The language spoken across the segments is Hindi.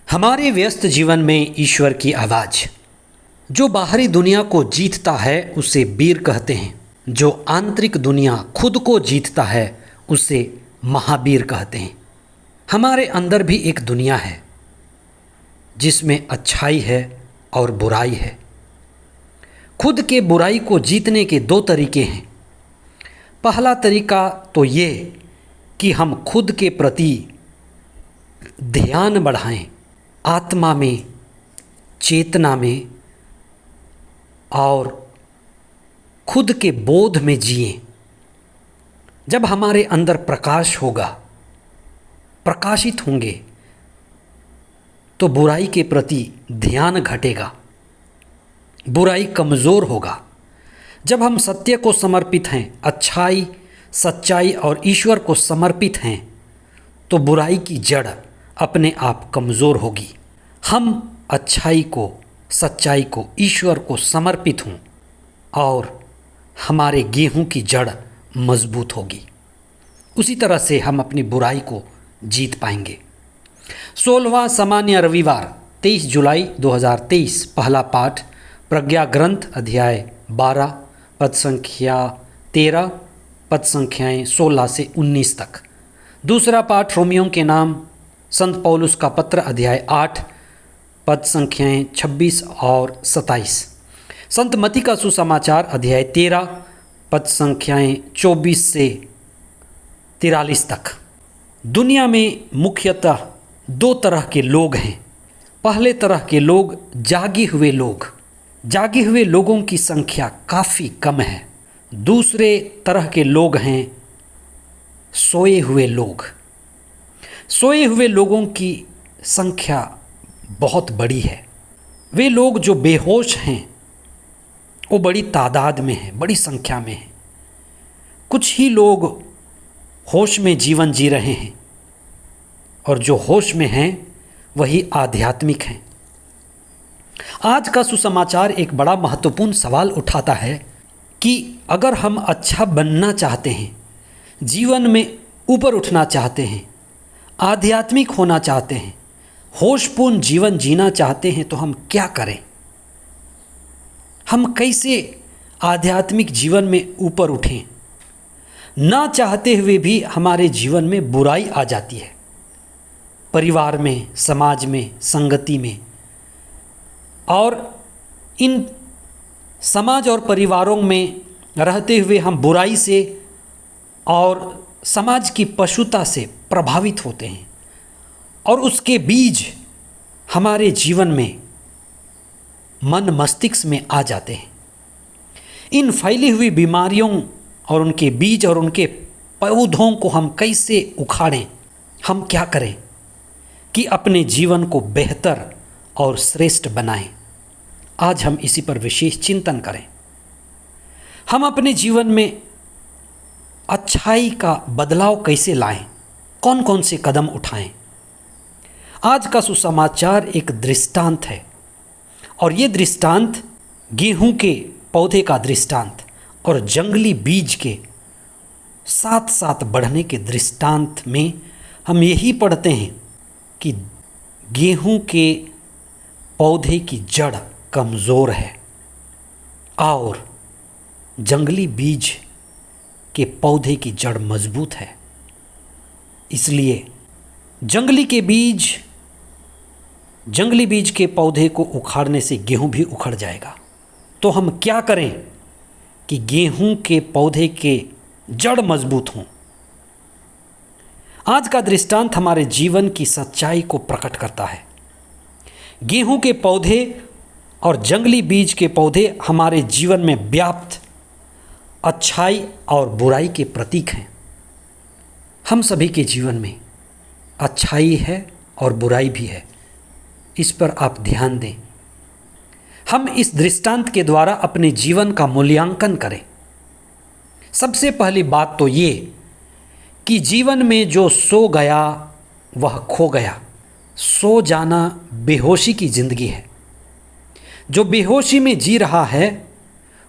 हमारे व्यस्त जीवन में ईश्वर की आवाज़। जो बाहरी दुनिया को जीतता है उसे वीर कहते हैं। जो आंतरिक दुनिया खुद को जीतता है उसे महावीर कहते हैं। हमारे अंदर भी एक दुनिया है जिसमें अच्छाई है और बुराई है। खुद के बुराई को जीतने के दो तरीके हैं। पहला तरीका तो ये कि हम खुद के प्रति ध्यान बढ़ाएं, आत्मा में, चेतना में और खुद के बोध में जिएं। जब हमारे अंदर प्रकाश होगा, प्रकाशित होंगे, तो बुराई के प्रति ध्यान घटेगा, बुराई कमज़ोर होगा। जब हम सत्य को समर्पित हैं, अच्छाई, सच्चाई और ईश्वर को समर्पित हैं, तो बुराई की जड़ अपने आप कमज़ोर होगी। हम अच्छाई को, सच्चाई को, ईश्वर को समर्पित हों और हमारे गेहूं की जड़ मजबूत होगी। उसी तरह से हम अपनी बुराई को जीत पाएंगे। 16वां सामान्य रविवार 23 जुलाई 2023। पहला पाठ प्रज्ञा ग्रंथ अध्याय 12 पद संख्या 13 पद संख्याएँ 16 से 19 तक। दूसरा पाठ रोमियों के नाम संत पौलुस का पत्र अध्याय 8 पद संख्याएँ 26 और 27। संत मती का सुसमाचार अध्याय 13 पद संख्याएँ 24 से 43 तक। दुनिया में मुख्यतः दो तरह के लोग हैं। पहले तरह के लोग जागे हुए लोग। जागे हुए लोगों की संख्या काफ़ी कम है। दूसरे तरह के लोग हैं सोए हुए लोग। सोए हुए लोगों की संख्या बहुत बड़ी है। वे लोग जो बेहोश हैं वो बड़ी तादाद में हैं, बड़ी संख्या में हैं। कुछ ही लोग होश में जीवन जी रहे हैं और जो होश में हैं वही आध्यात्मिक हैं। आज का सुसमाचार एक बड़ा महत्वपूर्ण सवाल उठाता है कि अगर हम अच्छा बनना चाहते हैं, जीवन में ऊपर उठना चाहते हैं, आध्यात्मिक होना चाहते हैं, होशपूर्ण जीवन जीना चाहते हैं, तो हम क्या करें? हम कैसे आध्यात्मिक जीवन में ऊपर उठें? ना चाहते हुए भी हमारे जीवन में बुराई आ जाती है। परिवार में, समाज में, संगति में, और इन समाज और परिवारों में रहते हुए हम बुराई से और समाज की पशुता से प्रभावित होते हैं और उसके बीज हमारे जीवन में, मन मस्तिष्क में आ जाते हैं। इन फैली हुई बीमारियों और उनके बीज और उनके पौधों को हम कैसे उखाड़ें? हम क्या करें कि अपने जीवन को बेहतर और श्रेष्ठ बनाएं? आज हम इसी पर विशेष चिंतन करें। हम अपने जीवन में अच्छाई का बदलाव कैसे लाएं? कौन कौन से कदम उठाएं? आज का सुसमाचार एक दृष्टांत है और ये दृष्टांत गेहूं के पौधे का दृष्टांत और जंगली बीज के साथ साथ बढ़ने के दृष्टांत में हम यही पढ़ते हैं कि गेहूं के पौधे की जड़ कमज़ोर है और जंगली बीज के पौधे की जड़ मजबूत है। इसलिए जंगली बीज के पौधे को उखाड़ने से गेहूं भी उखड़ जाएगा। तो हम क्या करें कि गेहूं के पौधे के जड़ मजबूत हों? आज का दृष्टांत हमारे जीवन की सच्चाई को प्रकट करता है। गेहूं के पौधे और जंगली बीज के पौधे हमारे जीवन में व्याप्त अच्छाई और बुराई के प्रतीक हैं। हम सभी के जीवन में अच्छाई है और बुराई भी है। इस पर आप ध्यान दें। हम इस दृष्टांत के द्वारा अपने जीवन का मूल्यांकन करें। सबसे पहली बात तो ये कि जीवन में जो सो गया वह खो गया। सो जाना बेहोशी की जिंदगी है। जो बेहोशी में जी रहा है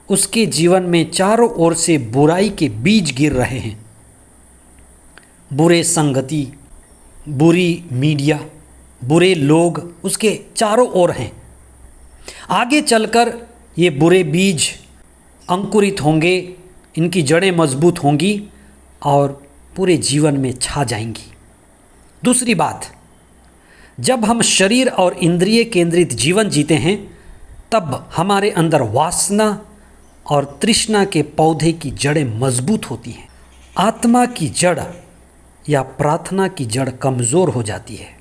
उसके जीवन में चारों ओर से बुराई के बीज गिर रहे हैं। बुरे संगति, बुरी मीडिया, बुरे लोग उसके चारों ओर हैं। आगे चलकर ये बुरे बीज अंकुरित होंगे, इनकी जड़ें मजबूत होंगी और पूरे जीवन में छा जाएंगी। दूसरी बात, जब हम शरीर और इंद्रिय केंद्रित जीवन जीते हैं तब हमारे अंदर वासना और तृष्णा के पौधे की जड़ें मजबूत होती हैं। आत्मा की जड़ या प्रार्थना की जड़ कमज़ोर हो जाती है।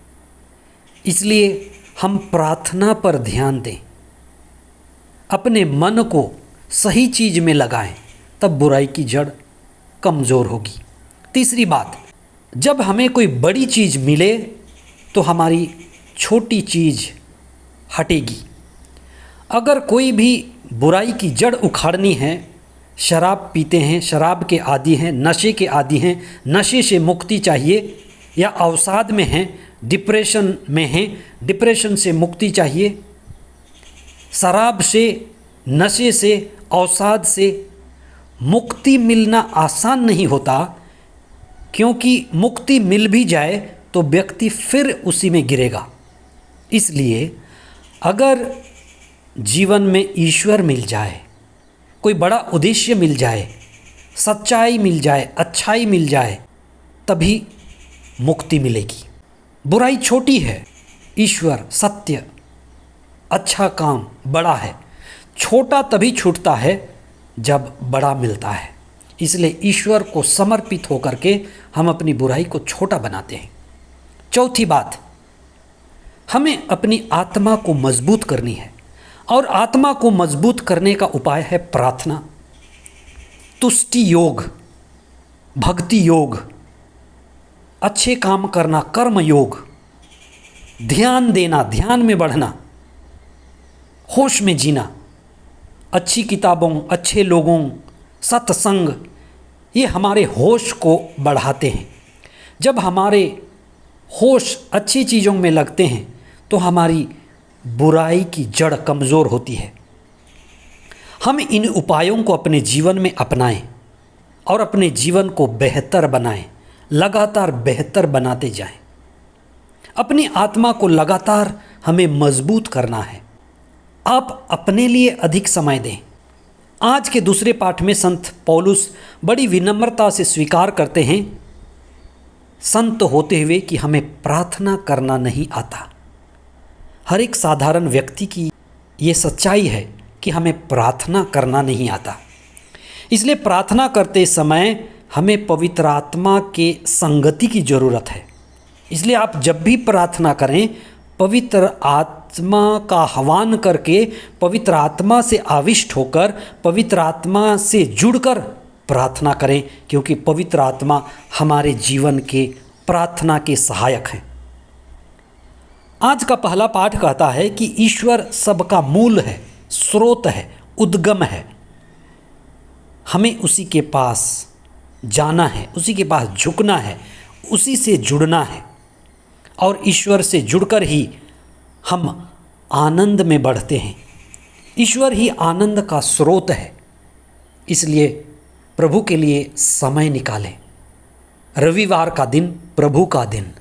इसलिए हम प्रार्थना पर ध्यान दें, अपने मन को सही चीज़ में लगाएं, तब बुराई की जड़ कमज़ोर होगी। तीसरी बात, जब हमें कोई बड़ी चीज़ मिले तो हमारी छोटी चीज़ हटेगी। अगर कोई भी बुराई की जड़ उखाड़नी है, शराब पीते हैं, शराब के आदी हैं, नशे के आदी हैं, नशे से मुक्ति चाहिए, या अवसाद में हैं, डिप्रेशन में हैं, डिप्रेशन से मुक्ति चाहिए। शराब से, नशे से, अवसाद से मुक्ति मिलना आसान नहीं होता, क्योंकि मुक्ति मिल भी जाए तो व्यक्ति फिर उसी में गिरेगा। इसलिए अगर जीवन में ईश्वर मिल जाए, कोई बड़ा उद्देश्य मिल जाए, सच्चाई मिल जाए, अच्छाई मिल जाए, तभी मुक्ति मिलेगी। बुराई छोटी है, ईश्वर, सत्य, अच्छा काम बड़ा है। छोटा तभी छूटता है जब बड़ा मिलता है। इसलिए ईश्वर को समर्पित होकर के हम अपनी बुराई को छोटा बनाते हैं। चौथी बात, हमें अपनी आत्मा को मजबूत करनी है, और आत्मा को मजबूत करने का उपाय है प्रार्थना, तुष्टि योग, भक्ति योग, अच्छे काम करना, कर्म योग, ध्यान देना, ध्यान में बढ़ना, होश में जीना, अच्छी किताबों, अच्छे लोगों, सत्संग, ये हमारे होश को बढ़ाते हैं। जब हमारे होश अच्छी चीज़ों में लगते हैं तो हमारी बुराई की जड़ कमज़ोर होती है। हम इन उपायों को अपने जीवन में अपनाएं और अपने जीवन को बेहतर बनाएं, लगातार बेहतर बनाते जाएं। अपनी आत्मा को लगातार हमें मजबूत करना है। आप अपने लिए अधिक समय दें। आज के दूसरे पाठ में संत पौलुस बड़ी विनम्रता से स्वीकार करते हैं, संत होते हुए, कि हमें प्रार्थना करना नहीं आता। हर एक साधारण व्यक्ति की ये सच्चाई है कि हमें प्रार्थना करना नहीं आता। इसलिए प्रार्थना करते समय हमें पवित्र आत्मा के संगति की ज़रूरत है। इसलिए आप जब भी प्रार्थना करें, पवित्र आत्मा का आह्वान करके, पवित्र आत्मा से आविष्ट होकर, पवित्र आत्मा से जुड़कर प्रार्थना करें, क्योंकि पवित्र आत्मा हमारे जीवन के प्रार्थना के सहायक हैं। आज का पहला पाठ कहता है कि ईश्वर सबका मूल है, स्रोत है, उद्गम है। हमें उसी के पास जाना है, उसी के पास झुकना है, उसी से जुड़ना है, और ईश्वर से जुड़कर ही हम आनंद में बढ़ते हैं। ईश्वर ही आनंद का स्रोत है। इसलिए प्रभु के लिए समय निकालें। रविवार का दिन प्रभु का दिन,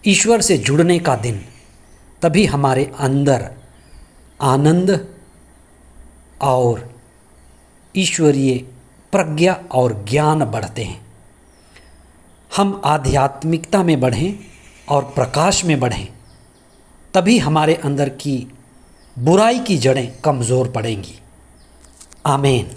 ईश्वर से जुड़ने का दिन, तभी हमारे अंदर आनंद और ईश्वरीय प्रज्ञा और ज्ञान बढ़ते हैं। हम आध्यात्मिकता में बढ़ें और प्रकाश में बढ़ें, तभी हमारे अंदर की बुराई की जड़ें कमज़ोर पड़ेंगी। आमीन।